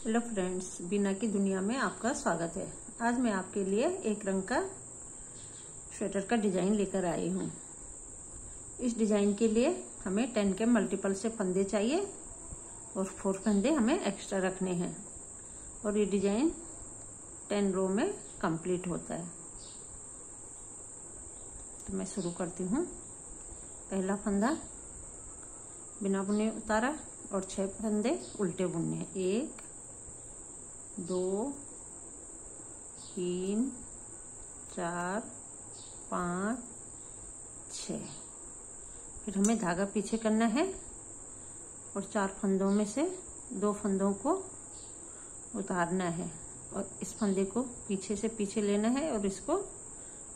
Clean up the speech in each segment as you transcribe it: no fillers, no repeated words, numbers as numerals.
Hello friends, बीना की दुनिया में आपका स्वागत है। आज मैं आपके लिए एक रंग का स्वेटर का डिजाइन लेकर आई हूँ। इस डिजाइन के लिए हमें 10 के मल्टीपल से फंदे चाहिए और 4 फंदे हमें एक्स्ट्रा रखने हैं और ये डिजाइन 10 रो में कंप्लीट होता है। तो मैं शुरू करती हूँ। पहला फंदा बिना बुने उतारा और 6 फंदे उल्टे बुनने। 1 2 3 4 5 6। फिर हमें धागा पीछे करना है और 4 फंदों में से 2 फंदों को उतारना है और इस फंदे को पीछे से पीछे लेना है और इसको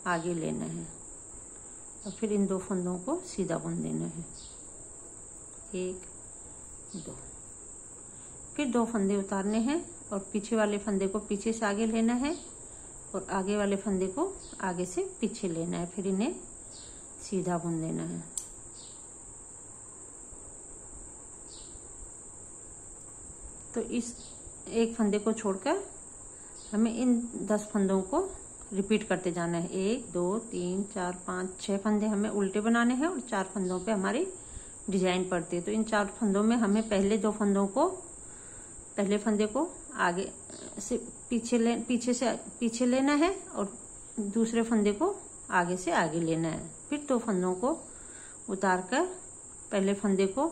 आगे लेना है और फिर इन 2 फंदों को सीधा बुन देना है। 1 2। फिर 2 फंदे उतारने हैं और पीछे वाले फंदे को पीछे से आगे लेना है और आगे वाले फंदे को आगे से पीछे लेना है। फिर इन्हें सीधा बुन देना है। तो इस एक फंदे को छोड़कर हमें इन 10 फंदों को रिपीट करते जाना है। 1 2 3 4 5 6 फंदे हमें उल्टे बनाने हैं और 4 फंदों पे हमारी डिजाइन पड़ती है। तो इन 4 फंदों में हमें पहले फंदे को आगे से पीछे लेना है और दूसरे फंदे को आगे से आगे लेना है। फिर 2 फंदों को उतारकर पहले फंदे को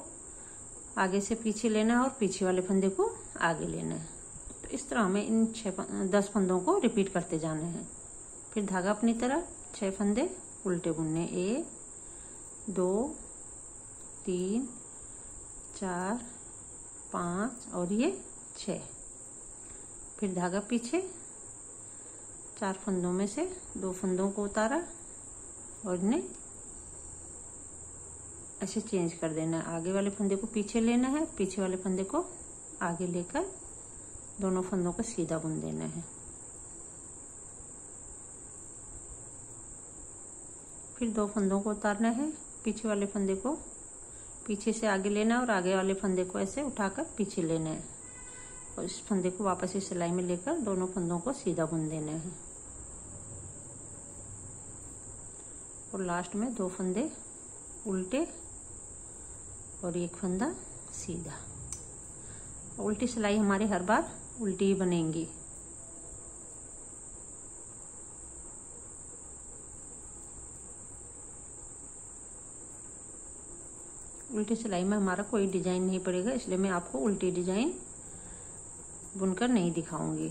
आगे से पीछे लेना है और पीछे वाले फंदे को आगे लेना है। तो इस तरह हमें इन 10 फंदों को रिपीट करते जाना है। फिर धागा अपनी तरफ 6 फंदे उल्टे बुनने। 1 2 3 4 5 और ये 6। फिर धागा पीछे 4 फंदों में से 2 फंदों को उतारा और इन्हें ऐसे चेंज कर देना है। आगे वाले फंदे को पीछे लेना है, पीछे वाले फंदे को आगे लेकर दोनों फंदों को सीधा बुन देना है। फिर 2 फंदों को उतारना है, पीछे वाले फंदे को पीछे से आगे लेना है और आगे वाले फंदे को ऐसे उठाकर पीछे लेना है और इस फंदे को वापस इस सिलाई में लेकर दोनों फंदों को सीधा बुन देना है। और लास्ट में 2 फंदे उल्टे और 1 फंदा सीधा। उल्टी सिलाई हमारी हर बार उल्टी ही बनेंगी। उल्टी सिलाई में हमारा कोई डिजाइन नहीं पड़ेगा, इसलिए मैं आपको उल्टी डिजाइन बुनकर नहीं दिखाऊंगी,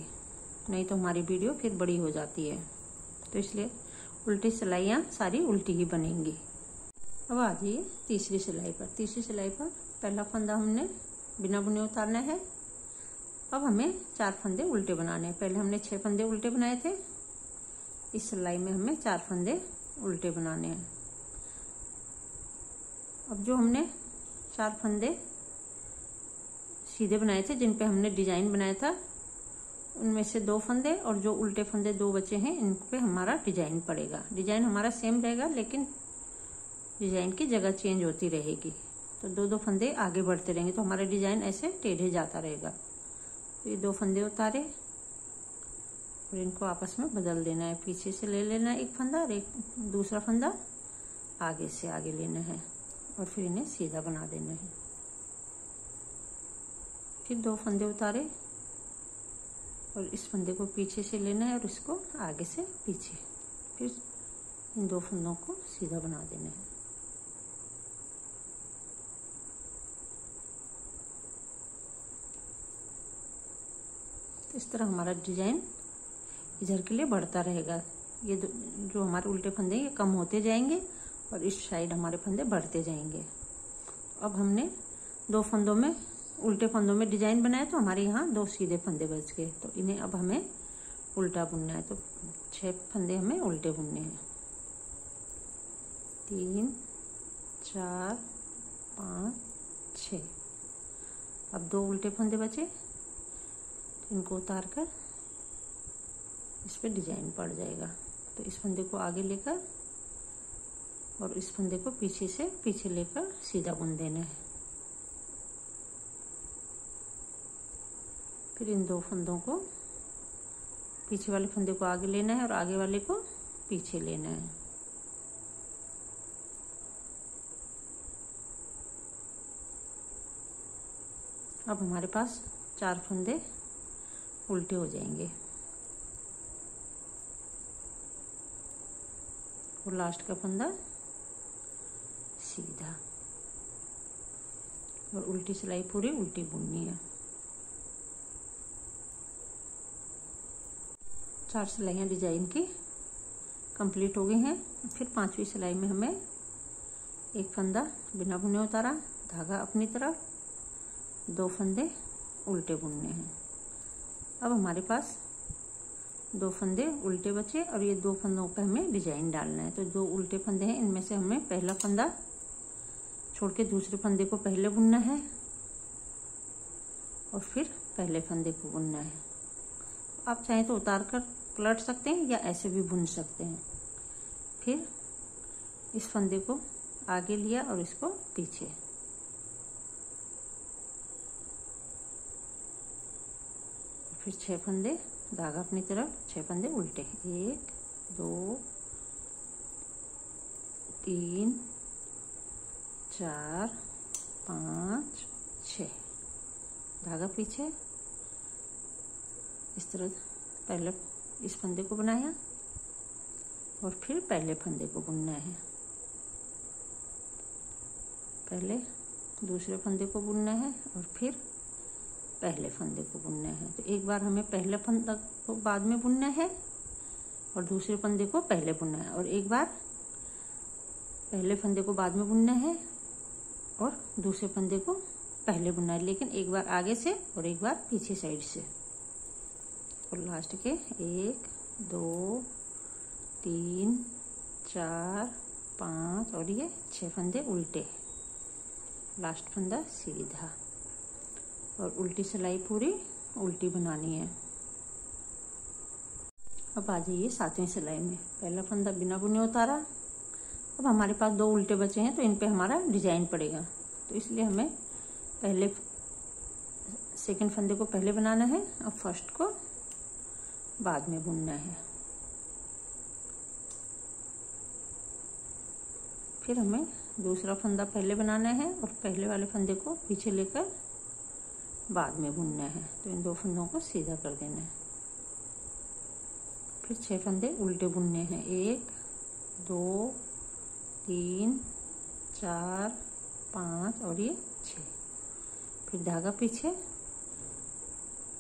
नहीं तो हमारी वीडियो फिर बड़ी हो जाती है। तो इसलिए उल्टी सिलाइयाँ सारी उल्टी ही बनेंगी। अब आ जाइए तीसरी सिलाई पर। तीसरी सिलाई पर पहला फंदा हमने बिना बुने उतारना है। अब हमें 4 फंदे उल्टे बनाने हैं। पहले हमने 6 फंदे उल्टे बनाए थे। इस सिलाई में हमें 4 फंदे उल्टे बनाने हैं। अब जो हमने 4 फंदे सीधे बनाए थे जिन पे हमने डिजाइन बनाया था, उनमें से 2 फंदे और जो उल्टे फंदे 2 बचे हैं इन पे हमारा डिजाइन पड़ेगा। डिजाइन हमारा सेम रहेगा लेकिन डिजाइन की जगह चेंज होती रहेगी। तो 2 फंदे आगे बढ़ते रहेंगे तो हमारा डिजाइन ऐसे टेढ़े जाता रहेगा। तो ये 2 फंदे उतारे और इनको आपस में बदल देना है। पीछे से ले लेना है 1 फंदा और एक दूसरा फंदा आगे से आगे लेना है और फिर इन्हें सीधा बना देना है। फिर 2 फंदे उतारे और इस फंदे को पीछे से लेना है और इसको आगे से पीछे। फिर इन 2 फंदों को सीधा बना देना है। तो इस तरह हमारा डिजाइन इधर के लिए बढ़ता रहेगा। ये जो हमारे उल्टे फंदे ये कम होते जाएंगे और इस साइड हमारे फंदे बढ़ते जाएंगे। अब हमने 2 फंदों में उल्टे फंदों में डिजाइन बनाया तो हमारे यहाँ 2 सीधे फंदे बच गए। तो इन्हें अब हमें उल्टा बुनना है। तो 6 फंदे हमें उल्टे बुनने हैं। 3 4 5 6। अब 2 उल्टे फंदे बचे, इनको उतार कर इस पे डिजाइन पड़ जाएगा। तो इस फंदे को आगे लेकर और इस फंदे को पीछे से पीछे लेकर सीधा बुन देना है। फिर इन 2 फंदों को, पीछे वाले फंदे को आगे लेना है और आगे वाले को पीछे लेना है। अब हमारे पास 4 फंदे उल्टे हो जाएंगे और लास्ट का फंदा सीधा, और उल्टी सिलाई पूरी उल्टी बुननी है। 4 सिलाइयाँ डिजाइन की कंप्लीट हो गई हैं। फिर 5वीं सिलाई में हमें एक फंदा बिना बुने उतारा, धागा अपनी तरफ, 2 फंदे उल्टे बुनने हैं। अब हमारे पास 2 फंदे उल्टे बचे और ये 2 फंदों पे हमें डिजाइन डालना है। तो 2 उल्टे फंदे हैं, इनमें से हमें पहला फंदा छोड़ के दूसरे फंदे को पहले बुनना है और फिर पहले फंदे को बुनना है। आप चाहें तो उतार कर पलट सकते हैं या ऐसे भी बुन सकते हैं। फिर इस फंदे को आगे लिया और इसको पीछे, फिर 6 फंदे, धागा अपनी तरफ, 6 फंदे उल्टे, 1 2 3 4 5 6, धागा पीछे। इस तरह पहले इस फंदे को बनाया और फिर पहले फंदे को बुनना है, पहले दूसरे फंदे को बुनना है और फिर पहले फंदे को बुनना है। तो एक बार हमें पहले फंदा को बाद में बुनना है और दूसरे फंदे को पहले बुनना है, और एक बार पहले फंदे को बाद में बुनना है और दूसरे फंदे को पहले बुनना है, लेकिन एक बार आगे से और एक बार पीछे साइड से। और लास्ट के 1 2 3 4 5 और ये 6 फंदे उल्टे, लास्ट फंदा सीधा, और उल्टी सिलाई पूरी उल्टी बनानी है। अब आ जाइए 7वीं सिलाई में। पहला फंदा बिना बुने उतारा। अब हमारे पास 2 उल्टे बचे हैं तो इन पे हमारा डिजाइन पड़ेगा, तो इसलिए हमें पहले सेकंड फंदे को पहले बनाना है और फर्स्ट को बाद में बुनना है। फिर हमें दूसरा फंदा पहले बनाना है और पहले वाले फंदे को पीछे लेकर बाद में बुनना है। तो इन 2 फंदों को सीधा कर देना है। फिर 6 फंदे उल्टे बुनने हैं, 1 2 3 4 5 और ये 6। फिर धागा पीछे,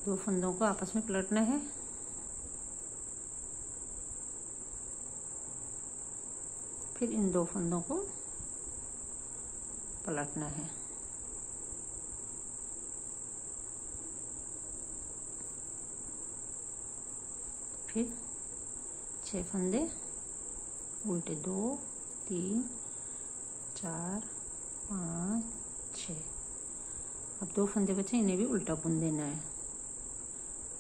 2 फंदों को आपस में पलटना है, फिर इन 2 फंदों को पलटना है। फिर 6 फंदे उल्टे, 2 3 4 5 6। अब 2 फंदे बचे, इन्हें भी उल्टा बुन देना है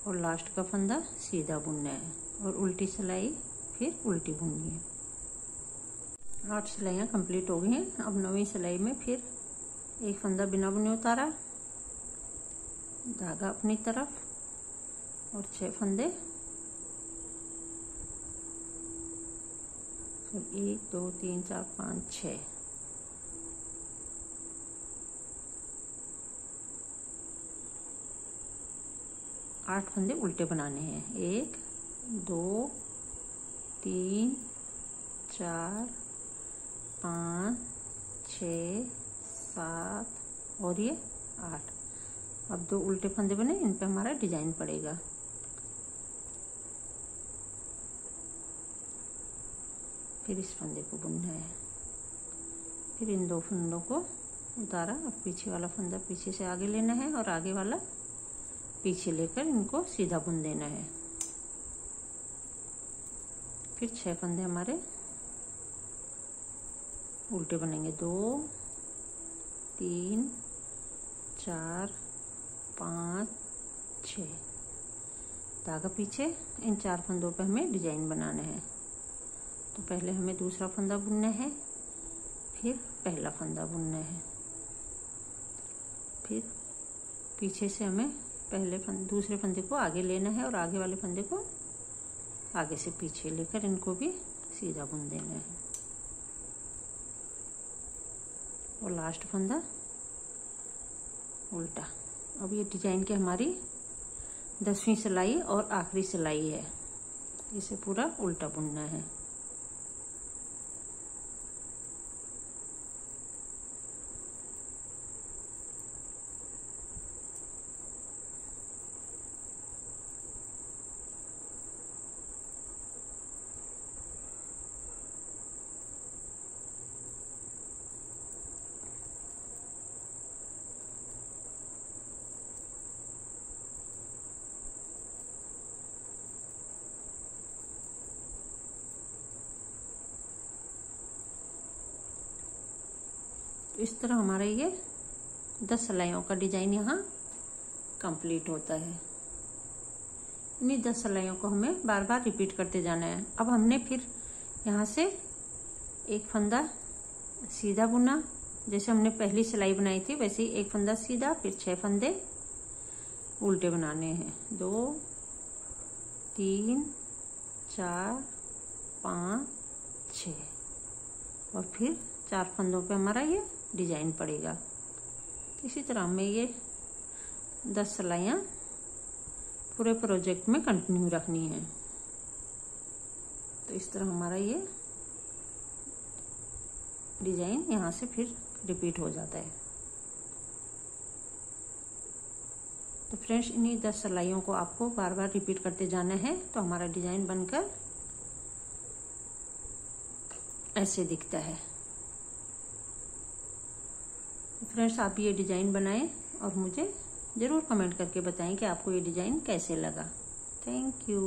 और लास्ट का फंदा सीधा बुनना है और उल्टी सिलाई फिर उल्टी बुननी है। 8 सिलाइयाँ कंप्लीट हो गई हैं। अब 9वीं सिलाई में फिर एक फंदा बिना बुने उतारा, धागा अपनी तरफ और 6 फंदे, 1 2 3 4 5 6। आठ फंदे उल्टे बनाने हैं, 1 2 3 4 5 6 7 और ये 8। अब 2 उल्टे फंदे बने, इन पे हमारा डिजाइन पड़ेगा। फिर इस फंदे को बुनना है, फिर इन 2 फंदों को उतारा। अब पीछे वाला फंदा पीछे से आगे लेना है और आगे वाला पीछे लेकर इनको सीधा बुन देना है। फिर 6 फंदे हमारे उल्टे बनेंगे, 2 3 4 5 6। धागा पीछे, इन 4 फंदों पे हमें डिजाइन बनाना है। तो पहले हमें दूसरा फंदा बुनना है, फिर पहला फंदा बुनना है, फिर पीछे से हमें दूसरे फंदे को आगे लेना है और आगे वाले फंदे को आगे से पीछे लेकर इनको भी सीधा बुन देना है। और लास्ट फंदा उल्टा। अब ये डिजाइन की हमारी 10वीं सिलाई और आखिरी सिलाई है, इसे पूरा उल्टा बुनना है। इस तरह हमारा ये 10 सिलाइयों का डिजाइन यहाँ कंप्लीट होता है। इन्हीं 10 सिलाइयों को हमें बार बार रिपीट करते जाना है। अब हमने फिर यहाँ से एक फंदा सीधा बुना, जैसे हमने पहली सिलाई बनाई थी वैसे ही एक फंदा सीधा, फिर 6 फंदे उल्टे बनाने हैं। 2 3 4 5 6 और फिर 4 फंदों पे हमारा ये डिजाइन पड़ेगा। इसी तरह हमें ये 10 सिलाइयाँ पूरे प्रोजेक्ट में कंटिन्यू रखनी है। तो इस तरह हमारा ये डिजाइन यहाँ से फिर रिपीट हो जाता है। तो फ्रेंड्स, इन्हीं 10 सिलाइयों को आपको बार बार रिपीट करते जाना है, तो हमारा डिजाइन बनकर ऐसे दिखता है। फ्रेंड्स, आप ये डिजाइन बनाएं और मुझे ज़रूर कमेंट करके बताएं कि आपको ये डिजाइन कैसे लगा। Thank you.